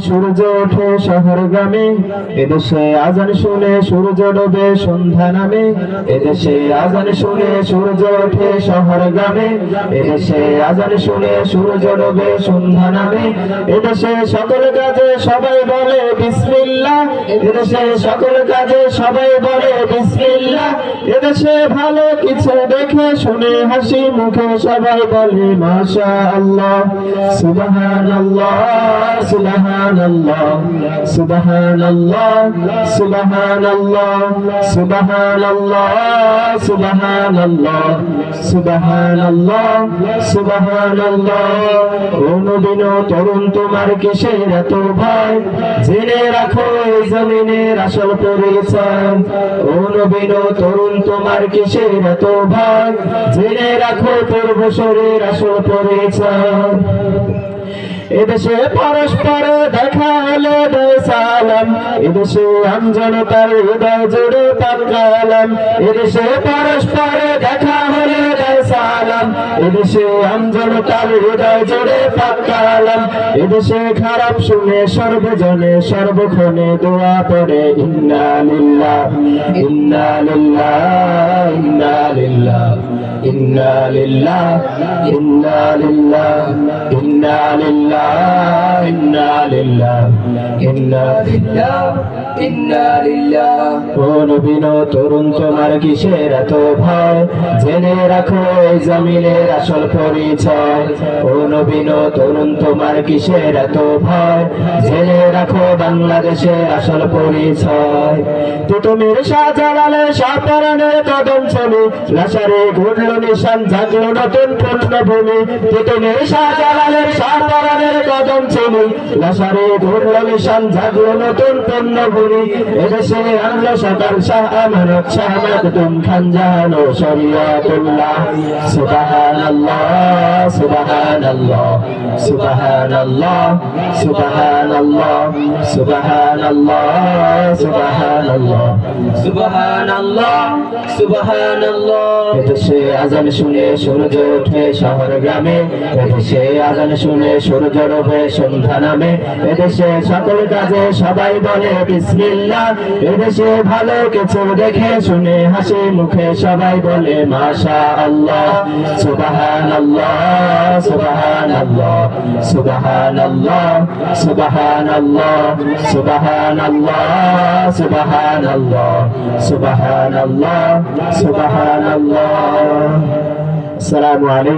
সূর্য ওঠে শহর গ্রামে, এদেশে আজান শুনে সূর্য ডোবে সন্ধ্যা নামে। এদেশে আজান শুনে সূর্য ওঠে শহর গ্রামে, এদেশে আজান শুনে সূর্য ডোবে সন্ধ্যা নামে। এদেশে সকল কাজে সবাই বলে বিসমিল্লাহ, এদেশে সকল কাজে সবাই বলে বিসমিল্লাহ। এদেশে ভালো কিছু দেখে শুনে হাসি মুখে সবাই বলে মাশাআল্লাহ। সুবহানাল্লাহ সুবহানাল্লাহ সুবহানাল্লাহ সুবহানাল্লাহ সুবহানাল্লাহ সুবহানাল্লাহ সুবহানাল্লাহ সুবহানাল্লাহ। ও নবীন তরুণ তোমার কিসের এত ভয়, জেনে রাখো এই জমিনের আসল পরিচয়। ও নবীন তরুণ তোমার কিসের এত ভয়, জেনে রাখো পূর্বসূরীর আসল পরিচয়। এদেশে পরস্পরে দেখা হলে দেয় সালাম, এদেশে আমজনতার হৃদয় জুড়ে পাকালাম। এদেশে পরস্পরে দেখা হলে দেয় সালাম, এদেশে আমজনতার হৃদয় জুড়ে পাকালাম। এদেশে খারাপ শুনে সর্বজনে সর্বক্ষণে দোয়া পড়ে ইন্না লিল্লাহ ইন্না লিল্লাহ ইন্না লিল্লাহ ইন্না লিল্লাহ ইন্না লিল্লাহ ইন্না লিল্লাহ ইন্না লিল্লাহ ইন্না লিল্লাহ ইন্না লিল্লাহ। ও নবীন তরুণ তোমার কিসের এত ভয়, জেনে রাখো এই জমিনের আসল পরিচয়। ও নবীন তরুণ তোমার কিসের এত ভয়, জেনে রাখো বাংলাদেশের আসল পরিচয়। তুতুমের শাহজালালের শাহপরানের কদম ছবি, লাসারে ঘুরল নিশান জাগলো নতুন পূর্ণভূমি। তুতুমের শাহজালালের শাহপরানের কদম ছবি, লাসারে ঘুরল নিশান জাগলো নতুন পূর্ণভূমি। এদেশে আনলো সকাল শাহ আমানত শাহ মাকদুম খান জাহানো শরিয়াতুল্লাহ। সুবহানাল্লাহ সুবহানাল্লাহ সুবহানাল্লাহ সুবহানাল্লাহ সুবহানাল্লাহ সুবহানাল্লাহ সুবহানাল্লাহ সুবহানাল্লাহ। এদেশে আজান শুনে সূর্য ওঠে শহর গ্রামে, এদেশে আজান শুনে সূর্য ডোবে সন্ধ্যা নামে। এদেশে সকল কাজে সবাই বলে বিসমিল্লাহ, এদেশে ভালো কিছু দেখে শুনে হাসি মুখে সবাই বলে মাশাআল্লাহ। সুবহানাল্লাহ সুবহানাল্লাহ সুবহানাল্লাহ সুবহানাল্লাহ সুবহানাল্লাহ সুবহানাল্লাহ সুবহানাল্লাহ সুবহানাল্লাহ। আসসালামু আলাইকুম।